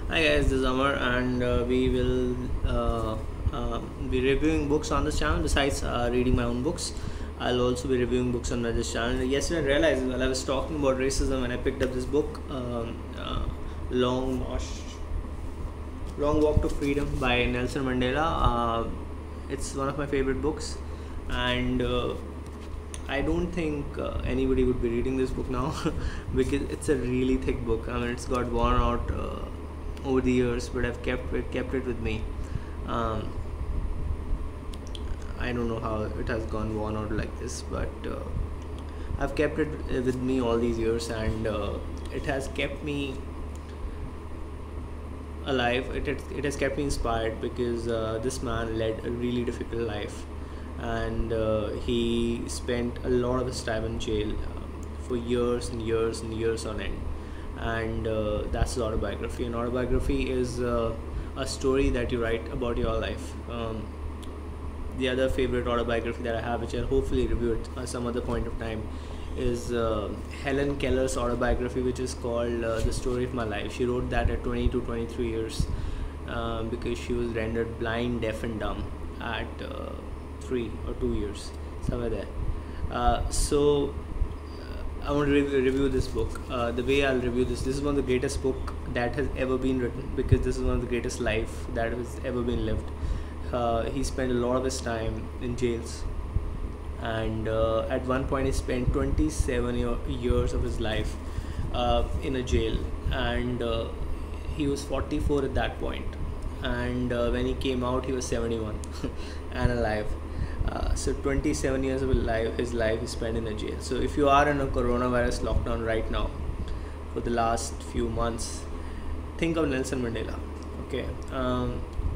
Hi guys, this is Amar, and we will be reviewing books on this channel. Besides reading my own books, I'll also be reviewing books on this channel. Yesterday, I realized while I was talking about racism, and I picked up this book, "Long March, Long Walk to Freedom" by Nelson Mandela. It's one of my favorite books, and I don't think anybody would be reading this book now because it's a really thick book. I mean, it's got worn out over the years, but I've kept it with me. Um, I don't know how it has gone worn out like this, but I've kept it with me all these years, and it has kept me alive. It has kept me inspired because this man led a really difficult life, and he spent a lot of his time in jail for years and years and years on end. And that's his autobiography. An autobiography is a story that you write about your life. The other favorite autobiography that I have, which I'll hopefully review at some other point of time, is Helen Keller's autobiography, which is called The Story of My Life. She wrote that at 20 to 23 years because she was rendered blind, deaf, and dumb at 3 or 2 years, somewhere there. I want to review this book. The way I'll review this is one of the greatest book that has ever been written, because this is one of the greatest life that has ever been lived. He spent a lot of his time in jails, and at one point he spent 27 years of his life in a jail, and he was 44 at that point, and when he came out he was 71 and alive. So 27 years of his life he spent in a jail. So if you are in a coronavirus lockdown right now for the last few months, think of Nelson Mandela. Okay,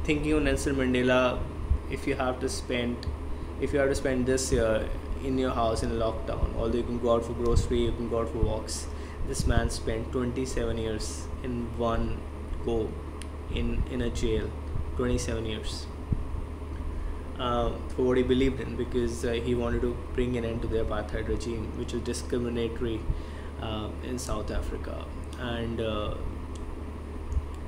thinking of Nelson Mandela, if you have to spend this year in your house in a lockdown, although you can go out for grocery, you can go out for walks, this man spent 27 years in one go in a jail. 27 years for what he believed in, because he wanted to bring an end to the apartheid regime, which was discriminatory in South Africa, and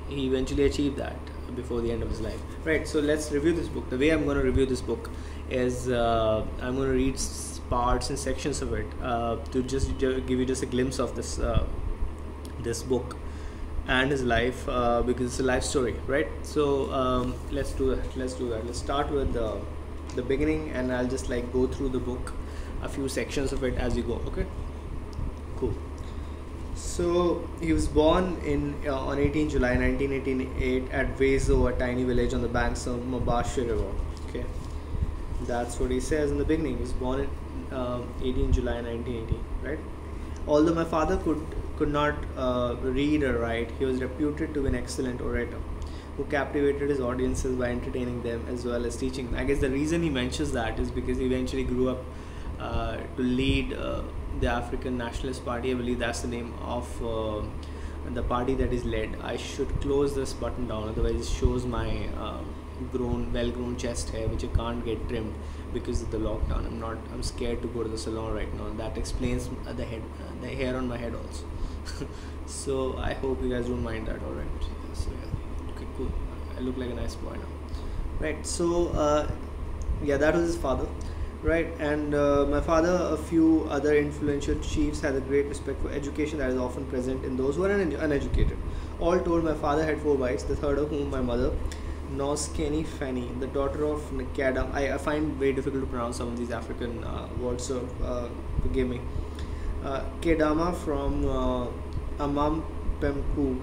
he eventually achieved that before the end of his life. Right, so let's review this book. The way I'm going to review this book is I'm going to read parts and sections of it to just give you just a glimpse of this book and his life, because it's a life story, right? So let's do that. Let's start with the beginning, and I'll just like go through the book, a few sections of it as you go. Okay, cool. So he was born on 18 July 1988 at Vezo, a tiny village on the banks of Mabashe River. Okay, that's what he says in the beginning. He was born in 18 July 1980, right? Although my father could not read or write, he was reputed to be an excellent orator who captivated his audiences by entertaining them as well as teaching them. I guess the reason he mentions that is because he eventually grew up to lead the African Nationalist Party. I believe that's the name of the party that is led. I should close this button down, otherwise it shows my well-grown chest hair, which I can't get trimmed because of the lockdown. I'm scared to go to the salon right now. That explains the hair on my head also. So I hope you guys don't mind that. All right. So yeah, okay, cool. I look like a nice boy now, right? So yeah, that was his father, right? And my father, a few other influential chiefs, had a great respect for education that is often present in those who are uneducated. All told, my father had 4 wives, the third of whom my mother, Noskeni Fanny, the daughter of Nkadam. I find very difficult to pronounce some of these African words, so forgive me. Kedama from Amampemku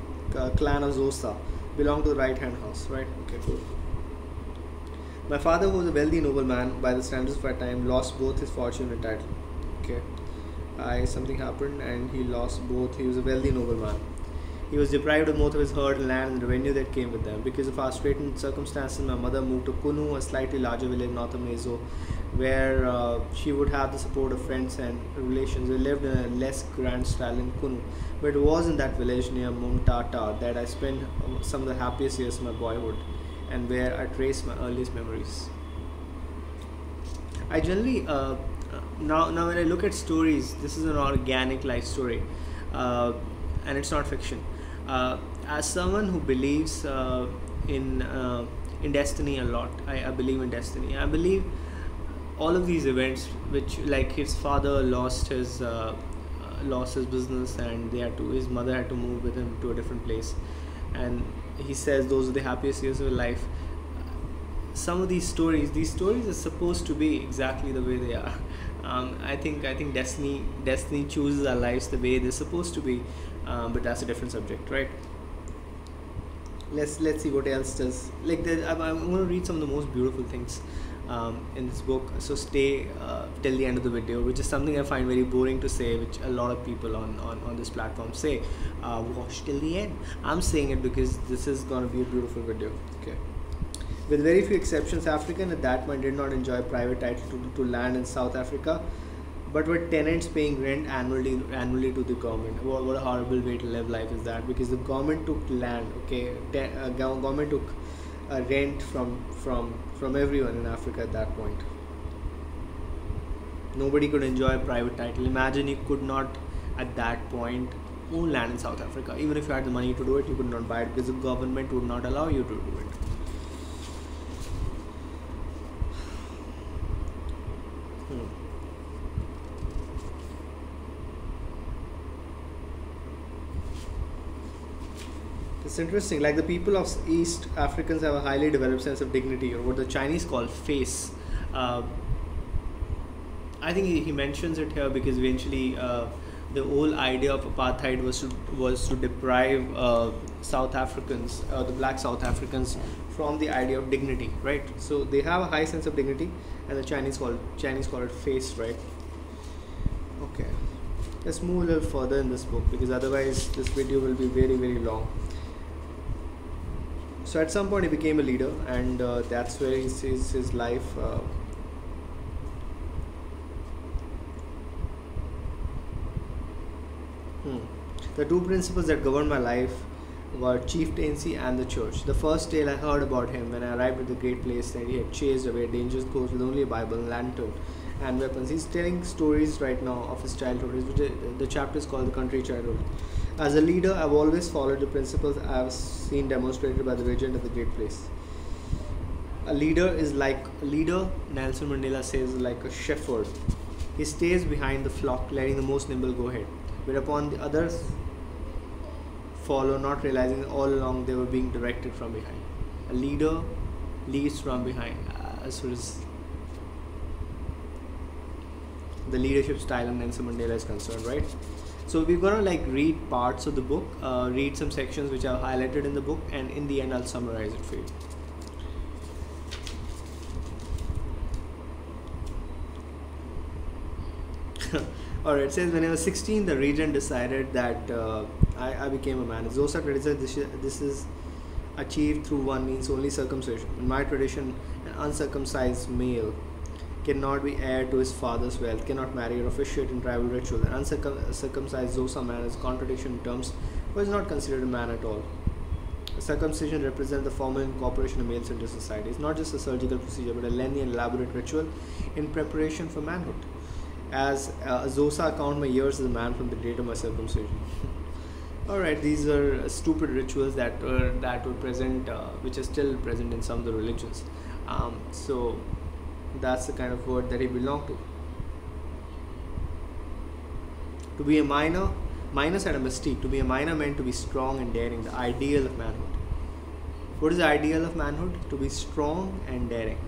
clan of Xhosa belonged to the right hand house, right? Okay, cool. My father, who was a wealthy nobleman by the standards of our time, lost both his fortune and title. Okay, something happened and he lost both. He was a wealthy nobleman. He was deprived of most of his herd and land and revenue that came with them. Because of our straitened circumstances, my mother moved to Kunu, a slightly larger village north of Mezo, where she would have the support of friends and relations. We lived in a less grand style in Kunu, but it was in that village near Mumtata that I spent some of the happiest years of my boyhood, and where I trace my earliest memories. I generally now when I look at stories, this is an organic life story, and it's not fiction. As someone who believes in destiny a lot, I believe in destiny. I believe all of these events, which like his father lost his business, and his mother had to move with him to a different place, and he says those are the happiest years of his life. Some of these stories are supposed to be exactly the way they are. I think destiny chooses our lives the way they're supposed to be, but that's a different subject, right? Let's see what else does. I'm going to read some of the most beautiful things in this book. So stay till the end of the video, which is something I find very boring to say, which a lot of people on this platform say. Watch till the end. I'm saying it because this is going to be a beautiful video. Okay. With very few exceptions, Africans at that point did not enjoy private title to land in South Africa, but were tenants paying rent annually to the government. What a horrible way to live life is that, because the government took land, okay, government took rent from everyone in Africa at that point. Nobody could enjoy a private title. Imagine you could not at that point own land in South Africa. Even if you had the money to do it, you could not buy it because the government would not allow you to do it. It's interesting, like the people of East Africans have a highly developed sense of dignity, or what the Chinese call face. I think he mentions it here because eventually the whole idea of apartheid was to deprive South Africans, the black South Africans, from the idea of dignity, right? So they have a high sense of dignity, and the Chinese call it face, right? Okay, let's move a little further in this book, because otherwise this video will be very, very long. So at some point he became a leader, and that's where he sees his life The two principles that governed my life were chieftaincy and the church. The first tale I heard about him when I arrived at the great place that he had chased away dangerous ghosts with only a Bible, lantern, and weapons. He's telling stories right now of his childhood. The chapter is called The Country Childhood. As a leader, I've always followed the principles I've seen demonstrated by the regent of the great place. A leader, Nelson Mandela says, like a shepherd. He stays behind the flock, letting the most nimble go ahead. Whereupon the others follow, not realizing that all along they were being directed from behind. A leader leads from behind, as far as the leadership style of Nelson Mandela is concerned, right? So we're gonna read parts of the book, read some sections which I've highlighted in the book, and in the end I'll summarize it for you. Alright, it says, when I was 16, the regent decided that I became a man. Xhosa tradition, this is achieved through one means only, circumcision. In my tradition, an uncircumcised male cannot be heir to his father's wealth, cannot marry or officiate in tribal ritual. An uncircumcised Xhosa man is a contradiction in terms, but is not considered a man at all. Circumcision represents the formal incorporation of males into society. It's not just a surgical procedure, but a lengthy and elaborate ritual in preparation for manhood. As Xhosa, count my years as a man from the date of my circumcision. Alright, these are stupid rituals that were present, which are still present in some of the religions. So that's the kind of word that he belonged to. To be a minor had a mystique. To be a minor meant to be strong and daring, the ideal of manhood. What is the ideal of manhood? To be strong and daring.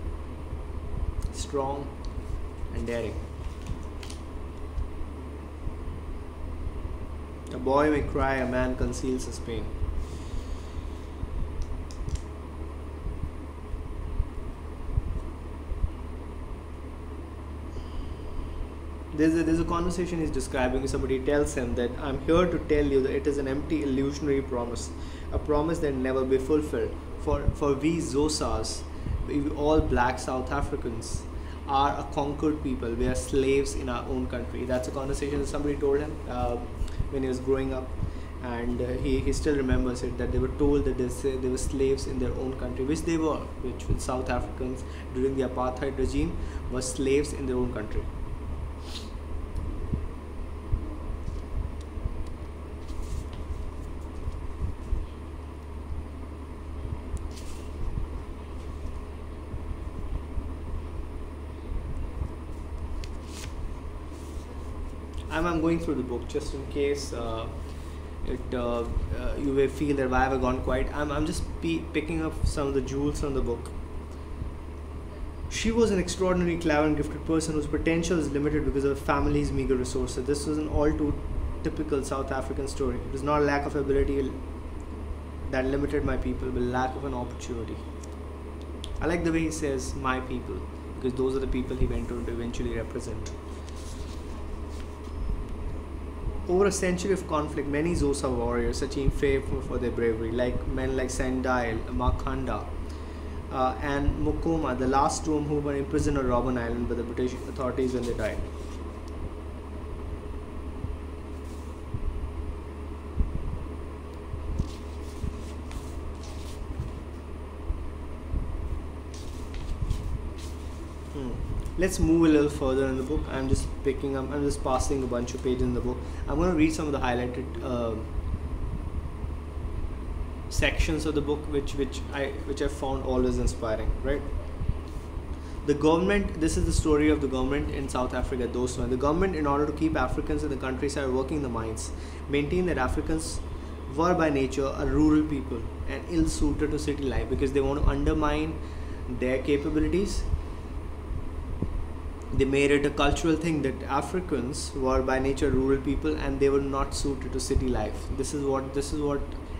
Strong and daring. A boy may cry, a man conceals his pain. There's a conversation he's describing. Somebody tells him that I'm here to tell you that it is an empty, illusionary promise, a promise that never be fulfilled. For we Xhosas, we all black South Africans, are a conquered people. We are slaves in our own country. That's a conversation that somebody told him when he was growing up, and he still remembers it, that they were told that they were slaves in their own country, which they were, which South Africans during the apartheid regime were slaves in their own country. I'm going through the book just in case you may feel that why have I gone quiet. I'm just picking up some of the jewels from the book. She was an extraordinarily clever and gifted person whose potential is limited because of her family's meager resources. This was an all too typical South African story. It was not a lack of ability that limited my people, but lack of an opportunity. I like the way he says my people, because those are the people he went on to eventually represent. Over a century of conflict, many Xhosa warriors achieved fame for their bravery, like men like Sandile, Makhanda, and Mokoma, the last two who were imprisoned on Robben Island by the British authorities when they died. Let's move a little further in the book. I'm just passing a bunch of pages in the book. I'm going to read some of the highlighted sections of the book, which I found always inspiring. Right. The government. This is the story of the government in South Africa. The government, in order to keep Africans in the countryside working the mines, maintained that Africans were by nature a rural people and ill-suited to city life because they want to undermine their capabilities. They made it a cultural thing that Africans were by nature rural people and they were not suited to city life. This is what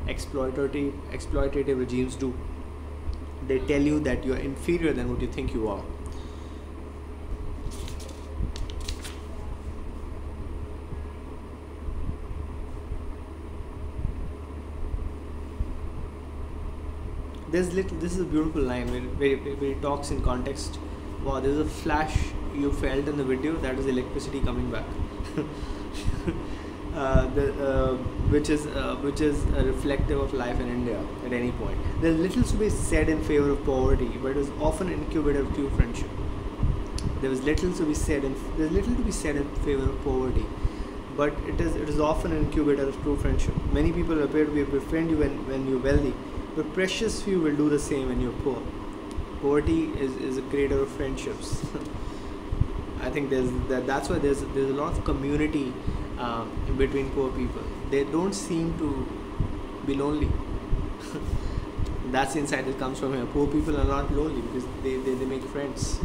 exploitative regimes do. They tell you that you are inferior than what you think you are. This is a beautiful line where he talks in context. Wow, there's a flash you felt in the video, that is electricity coming back. Which is reflective of life in India at any point. There's little to be said in favor of poverty, but it is often an incubator of true friendship. There's little to be said in favor of poverty, but it is often an incubator of true friendship. Many people appear to befriend you when you're wealthy, but precious few will do the same when you're poor. Poverty is a creator of friendships. I think that's why there's a lot of community between poor people. They don't seem to be lonely. That's the insight that comes from here. Poor people are not lonely because they make friends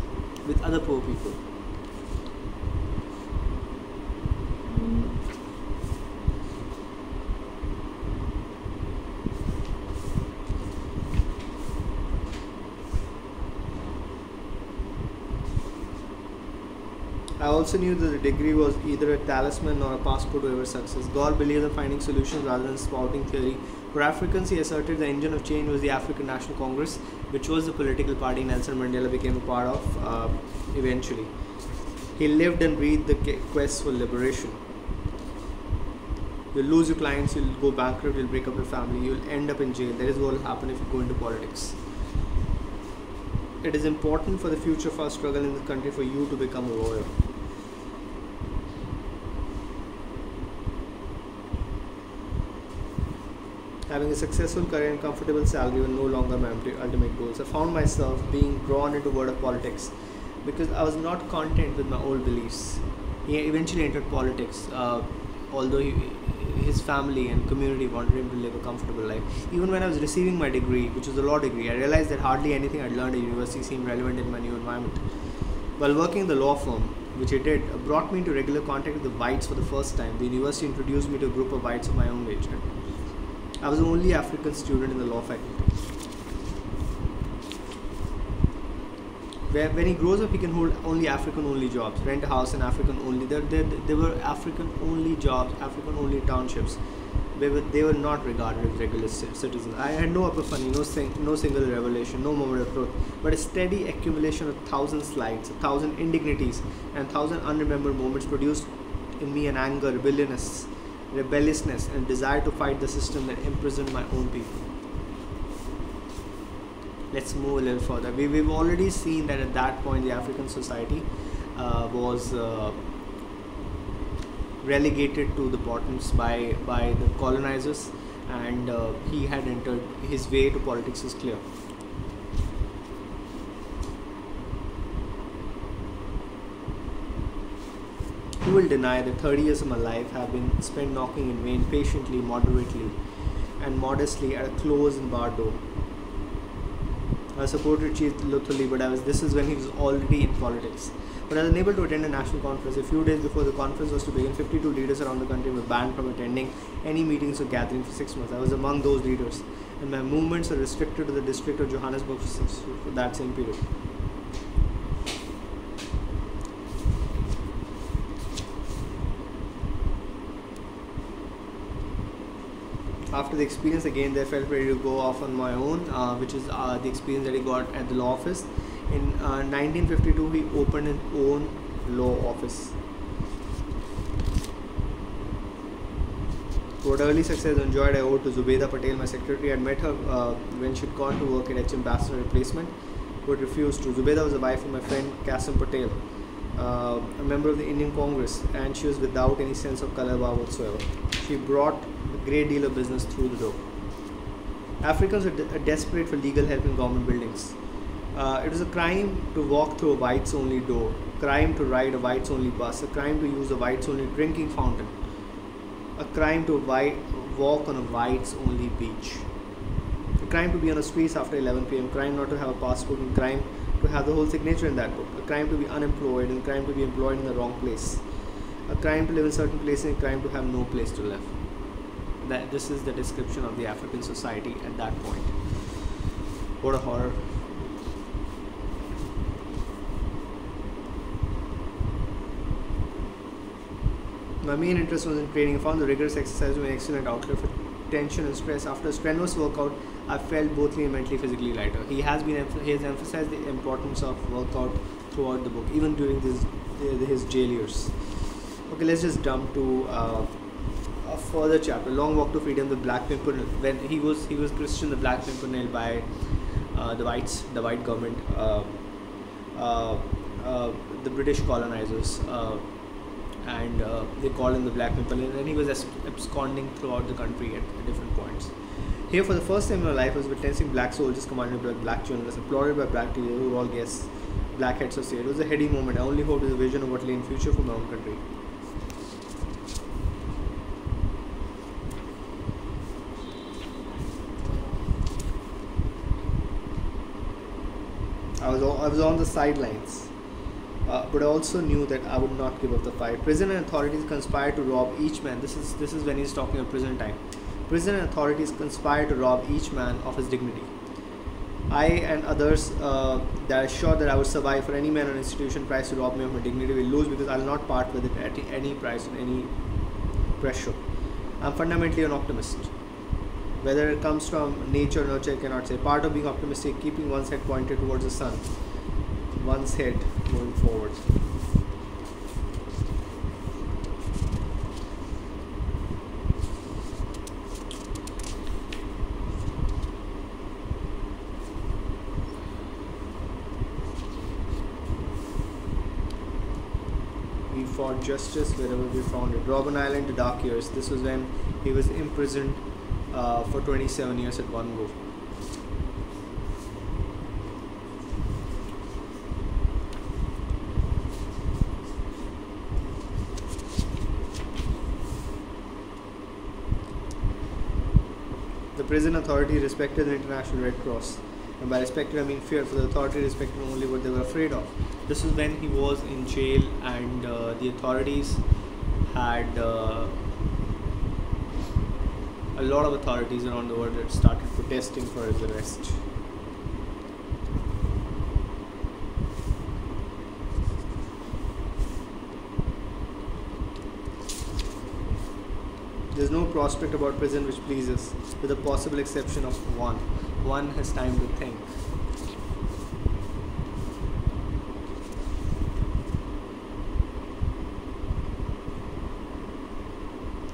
with other poor people. I also knew that the degree was either a talisman or a passport to ever success. God believed in finding solutions rather than spouting theory. For Africans, he asserted the engine of change was the African National Congress, which was the political party Nelson Mandela became a part of eventually. He lived and breathed the quest for liberation. You'll lose your clients, you'll go bankrupt, you'll break up your family, you'll end up in jail. That is what will happen if you go into politics. It is important for the future of our struggle in this country for you to become a warrior. Having a successful career and comfortable salary were no longer my ultimate goals. I found myself being drawn into world of politics because I was not content with my old beliefs. He eventually entered politics, although his family and community wanted him to live a comfortable life. Even when I was receiving my degree, which was a law degree, I realized that hardly anything I'd learned at university seemed relevant in my new environment. While working in the law firm, which I did, brought me into regular contact with the whites for the first time. The university introduced me to a group of whites of my own age. I was the only African student in the law faculty. When he grows up, he can hold only African-only jobs, rent a house in African-only. There were African-only jobs, African-only townships. They were not regarded as regular citizens. I had no epiphany, no single revelation, no moment of truth, but a steady accumulation of 1,000 slides, 1,000 indignities, and 1,000 unremembered moments produced in me an anger, rebelliousness, and desire to fight the system that imprisoned my own people. Let's move a little further. We've already seen that at that point the African society was relegated to the bottoms by the colonizers, and he had entered. His way to politics is clear. He will deny that 30 years of my life have been spent knocking in vain, patiently, moderately, and modestly at a closed and barred door. I supported Chief Luthuli, but this is when he was already in politics. But I was unable to attend a national conference. A few days before the conference was to begin, 52 leaders around the country were banned from attending any meetings or gatherings for 6 months. I was among those leaders, and my movements were restricted to the district of Johannesburg for that same period. After the experience again, they felt ready to go off on my own, which is the experience that he got at the law office. In 1952, he opened his own law office. What early success enjoyed I owed to Zubeda Patel, my secretary. I had met her when she'd gone to work at HM Ambassador Replacement, who had refused to. Zubeda was the wife of my friend Kasim Patel, a member of the Indian Congress, and she was without any sense of Kalaba whatsoever. She brought a great deal of business through the door. Africans are desperate for legal help in government buildings. It was a crime to walk through a whites-only door, a crime to ride a whites-only bus, a crime to use a whites-only drinking fountain, a crime to walk on a whites-only beach, a crime to be on the streets after 11 p.m., crime not to have a passport, and crime to have the whole signature in that book, a crime to be unemployed, and crime to be employed in the wrong place, a crime to live in certain places, and a crime to have no place to live. This is the description of the African society at that point. What a horror. My main interest was in training. I found the rigorous exercise to be an excellent outlet for tension and stress. After a strenuous workout, I felt both mentally, physically lighter. He has emphasized the importance of workout throughout the book, even during his jail years. Okay, let's just jump to a further chapter. Long Walk to Freedom, the Black Pimpernel. When he was christened the Black Pimpernel by the white government, the British colonizers. And they called him the Black Pimpernel, and he was absconding throughout the country at different points. Here, for the first time in my life, I was witnessing black soldiers commanded by black journalists, applauded by black leaders who were all guests, black heads of state. It was a heady moment. I only hoped it was a vision of what lay in future for my own country. I was on the sidelines. But I also knew that I would not give up the fight. Prison and authorities conspired to rob each man. This is when he's talking of prison time. Prison and authorities conspired to rob each man of his dignity. I and others that are sure that I would survive, for any man or institution tries to rob me of my dignity will lose, because I will not part with it at any price or any pressure. I'm fundamentally an optimist. Whether it comes from nature or nurture, I cannot say. Part of being optimistic, keeping one's head pointed towards the sun. One's head moving forward. We fought justice wherever we found it. Robben Island, the dark years. This was when he was imprisoned for 27 years at one go. The prison authority respected the International Red Cross, and by respected I mean feared, for the authority respected only what they were afraid of. This is when he was in jail, and the authorities had a lot of authorities around the world that started protesting for his arrest. There is no prospect about prison which pleases, with the possible exception of one. One has time to think.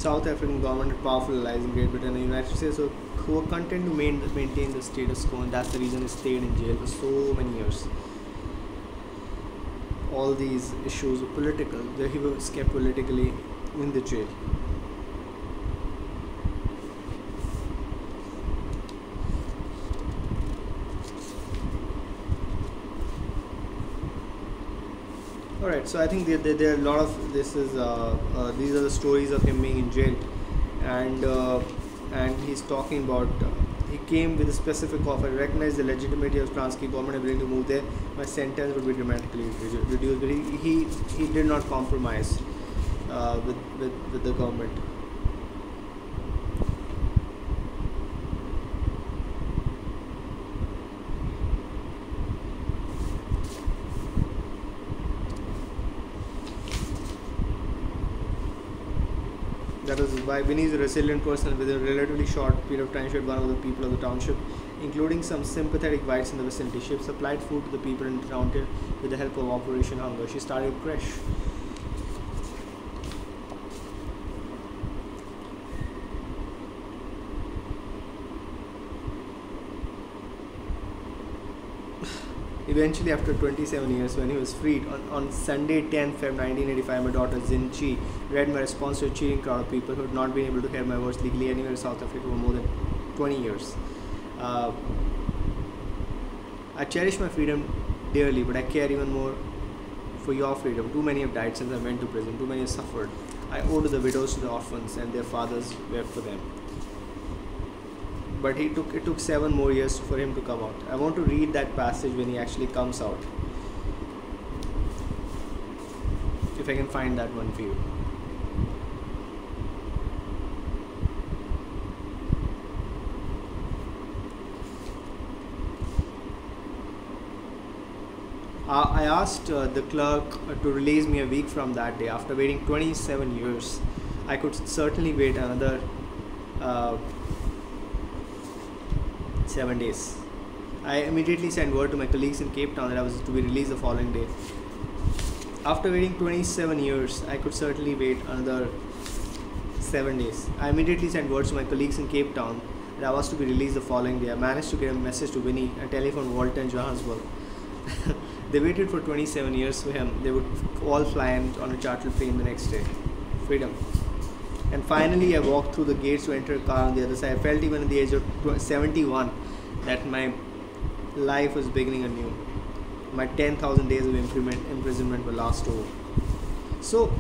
South African government had powerful allies in Great Britain and the United States who were content to maintain the status quo, and that's the reason he stayed in jail for so many years. All these issues were political. He was kept politically in the jail. All right, so I think there are a lot of these are the stories of him being in jail, and he's talking about he came with a specific offer. Recognize the legitimacy of Transky government ability to move there. My sentence would be dramatically reduced, but he did not compromise with the government. That is why Vinny is a resilient person. Within a relatively short period of time, she had one of the people of the township, including some sympathetic whites in the vicinity. She supplied food to the people in the township with the help of Operation Hunger. She started a creche. Eventually, after 27 years, when he was freed, on Sunday 10th February 1985, my daughter Zin Chi read my response to a cheering crowd of people who had not been able to hear my words legally anywhere in South Africa for more than 20 years. I cherish my freedom dearly, but I care even more for your freedom. Too many have died since I went to prison. Too many have suffered. I owe to the widows, to the orphans, and their fathers wept for them. But it took 7 more years for him to come out. I want to read that passage when he actually comes out. If I can find that one for you. I asked the clerk to release me a week from that day. After waiting 27 years, I could certainly wait another 7 days. I immediately sent word to my colleagues in Cape Town that I was to be released the following day. After waiting 27 years, I could certainly wait another 7 days. I immediately sent words to my colleagues in Cape Town that I was to be released the following day. I managed to get a message to Winnie, a telephone Walter in Johannesburg. They waited for 27 years for him. They would all fly on a charter plane the next day. Freedom. And finally, I walked through the gates to enter a car on the other side. I felt even at the age of 71 that my life was beginning anew. My 10,000 days of imprisonment were last over. So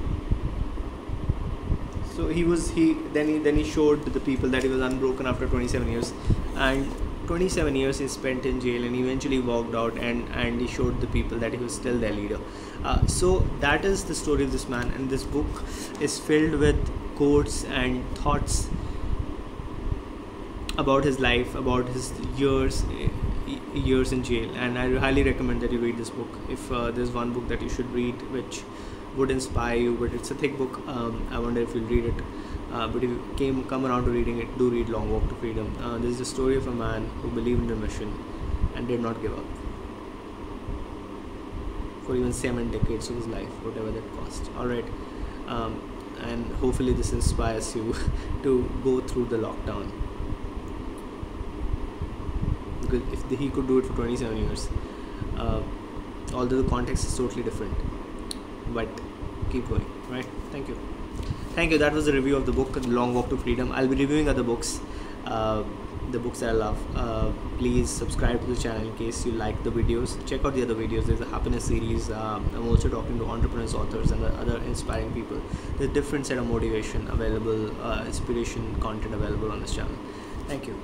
then he showed the people that he was unbroken after 27 years, and 27 years he spent in jail, and he eventually walked out, and he showed the people that he was still their leader. So that is the story of this man, and this book is filled with quotes and thoughts about his life, about his years in jail, and I highly recommend that you read this book. If there's one book that you should read which would inspire you, but it's a thick book, I wonder if you'll read it. But if you come around to reading it, do read Long Walk to Freedom. This is the story of a man who believed in the mission and did not give up for even 7 decades of his life, whatever that cost. Alright, and hopefully this inspires you to go through the lockdown, because if he could do it for 27 years, although the context is totally different, but keep going, right? Thank you. That was a review of the book Long Walk to Freedom. I'll be reviewing other books, the books that I love. Please subscribe to the channel in case you like the videos. Check out the other videos. There's a happiness series. I'm also talking to entrepreneurs, authors, and other inspiring people. There's a different set of motivation available, inspiration content available on this channel. Thank you.